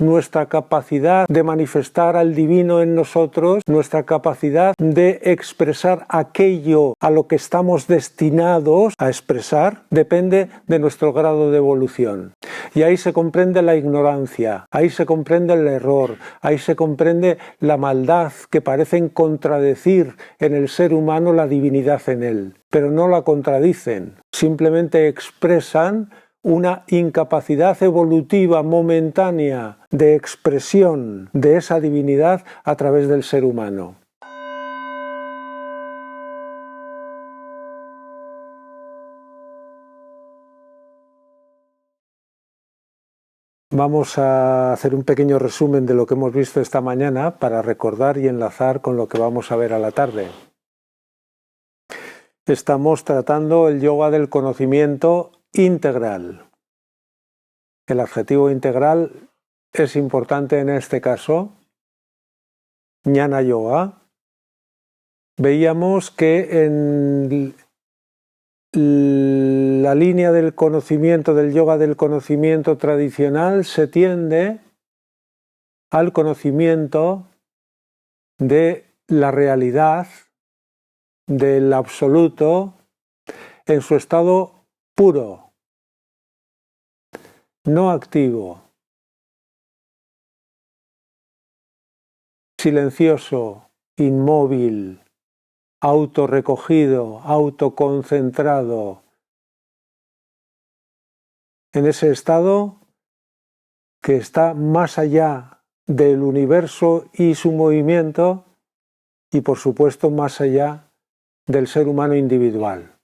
nuestra capacidad de manifestar al divino en nosotros, nuestra capacidad de expresar aquello a lo que estamos destinados a expresar, depende de nuestro grado de evolución. Y ahí se comprende la ignorancia, ahí se comprende el error, ahí se comprende la maldad que parecen contradecir en el ser humano la divinidad en él, pero no la contradicen, simplemente expresan una incapacidad evolutiva momentánea de expresión de esa divinidad a través del ser humano. Vamos a hacer un pequeño resumen de lo que hemos visto esta mañana para recordar y enlazar con lo que vamos a ver a la tarde. Estamos tratando el yoga del conocimiento integral. El adjetivo integral es importante en este caso. Jnana Yoga. Veíamos que en la línea del conocimiento, del yoga del conocimiento tradicional, se tiende al conocimiento de la realidad, del absoluto, en su estado puro, no activo, silencioso, inmóvil, autorrecogido, autoconcentrado, en ese estado que está más allá del universo y su movimiento y por supuesto más allá del ser humano individual.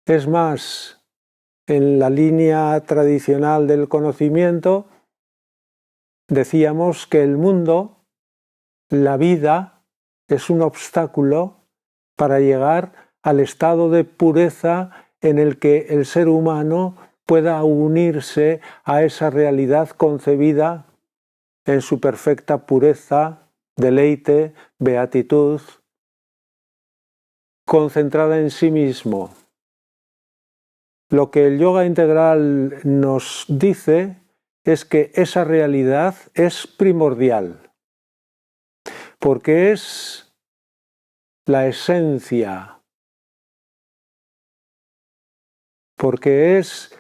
Es más, en la línea tradicional del conocimiento decíamos que el mundo, la vida, es un obstáculo para llegar al estado de pureza en el que el ser humano pueda unirse a esa realidad concebida en su perfecta pureza, deleite, beatitud, concentrada en sí mismo. Lo que el yoga integral nos dice es que esa realidad es primordial, porque es la esencia, porque es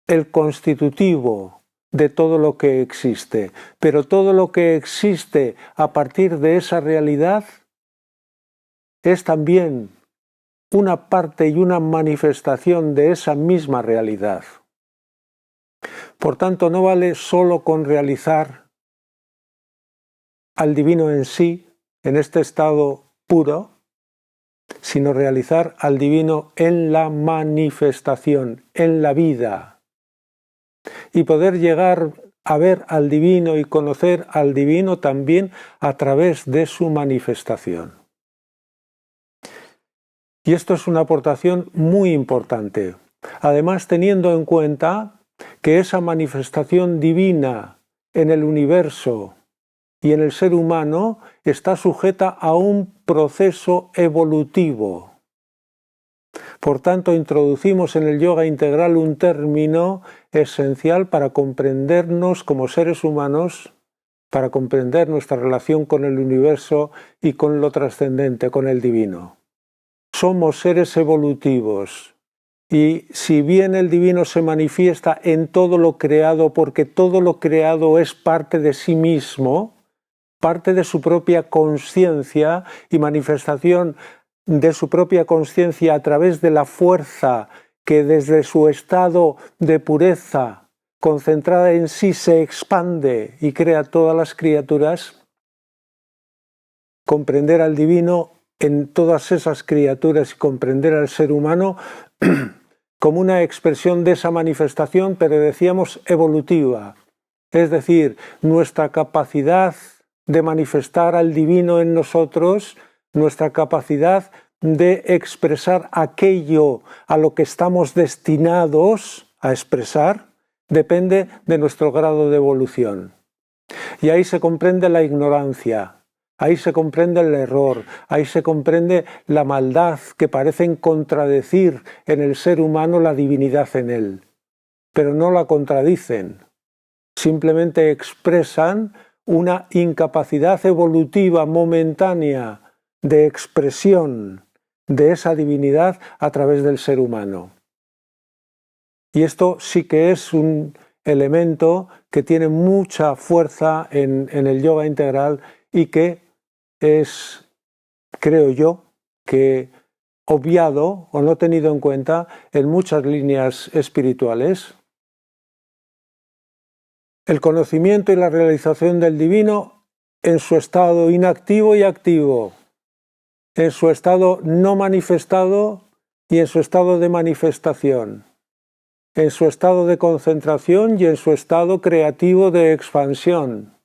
el constitutivo de todo lo que existe, pero todo lo que existe a partir de esa realidad es también una parte y una manifestación de esa misma realidad. Por tanto, no vale solo con realizar al divino en sí, en este estado puro, sino realizar al divino en la manifestación, en la vida, y poder llegar a ver al divino y conocer al divino también a través de su manifestación. Y esto es una aportación muy importante, además teniendo en cuenta que esa manifestación divina en el universo y en el ser humano está sujeta a un proceso evolutivo. Por tanto, introducimos en el yoga integral un término esencial para comprendernos como seres humanos, para comprender nuestra relación con el universo y con lo trascendente, con el divino. Somos seres evolutivos. Y si bien el divino se manifiesta en todo lo creado, porque todo lo creado es parte de sí mismo, parte de su propia conciencia y manifestación de su propia conciencia a través de la fuerza que desde su estado de pureza concentrada en sí se expande y crea todas las criaturas, comprender al divino en todas esas criaturas y comprender al ser humano como una expresión de esa manifestación, pero decíamos evolutiva, es decir, nuestra capacidad de manifestar al divino en nosotros, nuestra capacidad de expresar aquello a lo que estamos destinados a expresar, depende de nuestro grado de evolución. Y ahí se comprende la ignorancia, ahí se comprende el error, ahí se comprende la maldad que parecen contradecir en el ser humano la divinidad en él, pero no la contradicen, simplemente expresan una incapacidad evolutiva momentánea de expresión de esa divinidad a través del ser humano. Y esto sí que es un elemento que tiene mucha fuerza en el yoga integral y que es, creo yo, que obviado o no tenido en cuenta en muchas líneas espirituales. El conocimiento y la realización del divino en su estado inactivo y activo, en su estado no manifestado y en su estado de manifestación, en su estado de concentración y en su estado creativo de expansión.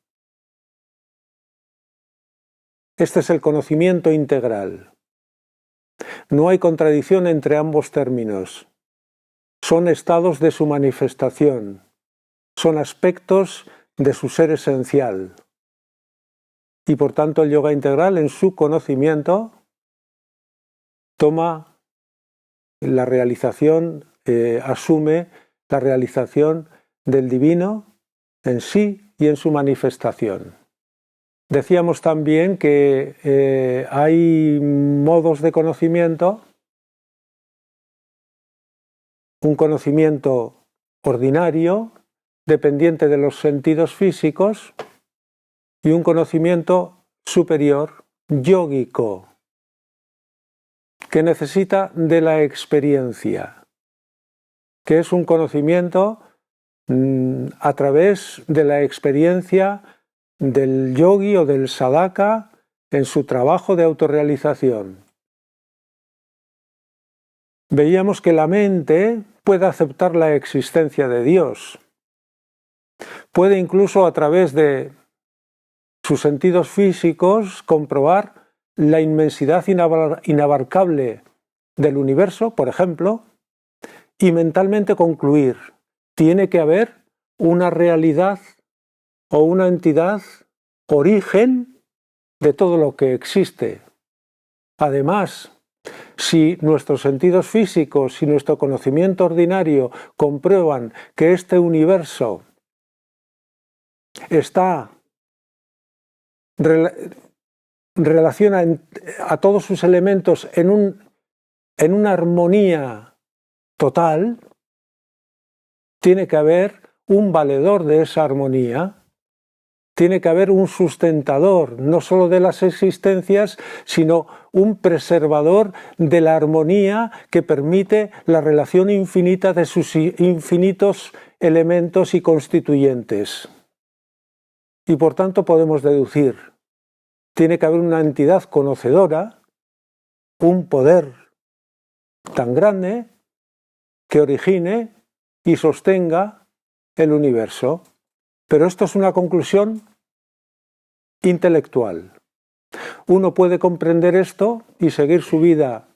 Este es el conocimiento integral. No hay contradicción entre ambos términos. Son estados de su manifestación, son aspectos de su ser esencial. Y por tanto el yoga integral en su conocimiento toma la realización, asume la realización del divino en sí y en su manifestación. Decíamos también que hay modos de conocimiento, un conocimiento ordinario, dependiente de los sentidos físicos, y un conocimiento superior, yógico, que necesita de la experiencia, que es un conocimiento a través de la experiencia del yogi o del sadhaka en su trabajo de autorrealización. Veíamos que la mente puede aceptar la existencia de Dios, puede incluso a través de sus sentidos físicos comprobar la inmensidad inabarcable del universo, por ejemplo, y mentalmente concluir, tiene que haber una realidad o una entidad, origen de todo lo que existe. Además, si nuestros sentidos físicos y nuestro conocimiento ordinario comprueban que este universo relaciona a todos sus elementos en una armonía total, tiene que haber un valedor de esa armonía, tiene que haber un sustentador, no solo de las existencias, sino un preservador de la armonía que permite la relación infinita de sus infinitos elementos y constituyentes. Y por tanto podemos deducir, tiene que haber una entidad conocedora, un poder tan grande que origine y sostenga el universo. Pero esto es una conclusión intelectual. Uno puede comprender esto y seguir su vida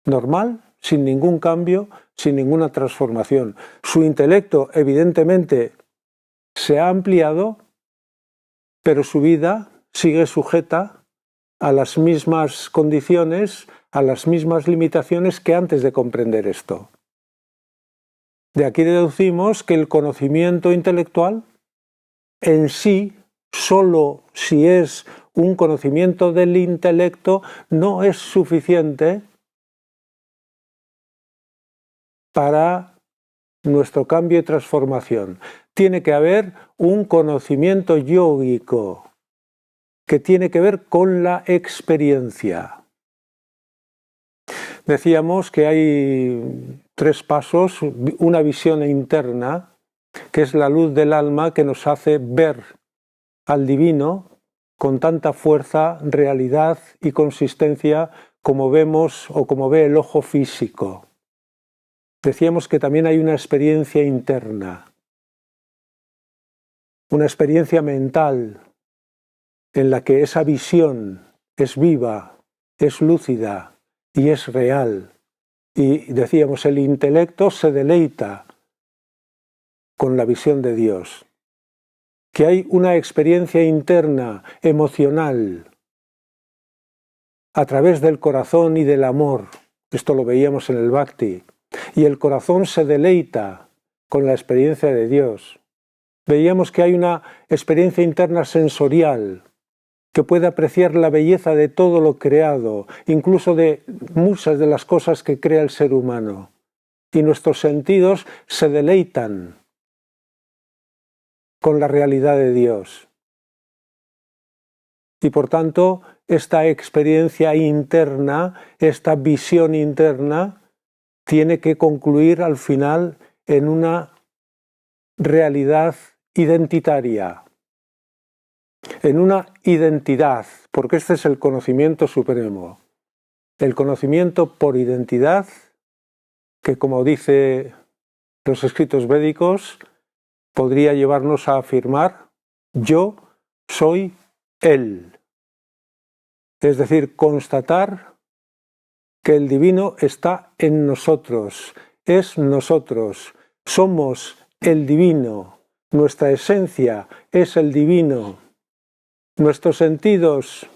normal, sin ningún cambio, sin ninguna transformación. Su intelecto, evidentemente, se ha ampliado, pero su vida sigue sujeta a las mismas condiciones, a las mismas limitaciones que antes de comprender esto. De aquí deducimos que el conocimiento intelectual en sí, solo si es un conocimiento del intelecto, no es suficiente para nuestro cambio y transformación. Tiene que haber un conocimiento yógico que tiene que ver con la experiencia. Decíamos que hay 3 pasos, una visión interna, que es la luz del alma que nos hace ver al divino con tanta fuerza, realidad y consistencia como vemos o como ve el ojo físico. Decíamos que también hay una experiencia interna, una experiencia mental en la que esa visión es viva, es lúcida y es real. Y decíamos, el intelecto se deleita con la visión de Dios, que hay una experiencia interna, emocional, a través del corazón y del amor. Esto lo veíamos en el Bhakti. Y el corazón se deleita con la experiencia de Dios. Veíamos que hay una experiencia interna sensorial que puede apreciar la belleza de todo lo creado, incluso de muchas de las cosas que crea el ser humano. Y nuestros sentidos se deleitan con la realidad de Dios. Y por tanto, esta experiencia interna, esta visión interna, tiene que concluir al final en una realidad identitaria, en una identidad, porque este es el conocimiento supremo, el conocimiento por identidad, que como dice los escritos védicos, podría llevarnos a afirmar: yo soy Él. Es decir, constatar que el divino está en nosotros, es nosotros, somos el divino, nuestra esencia es el divino, nuestros sentidos,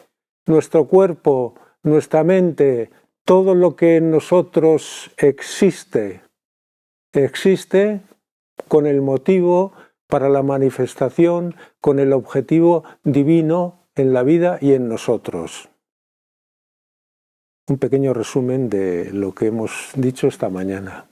nuestro cuerpo, nuestra mente, todo lo que en nosotros existe con el motivo para la manifestación, con el objetivo divino en la vida y en nosotros. Un pequeño resumen de lo que hemos dicho esta mañana.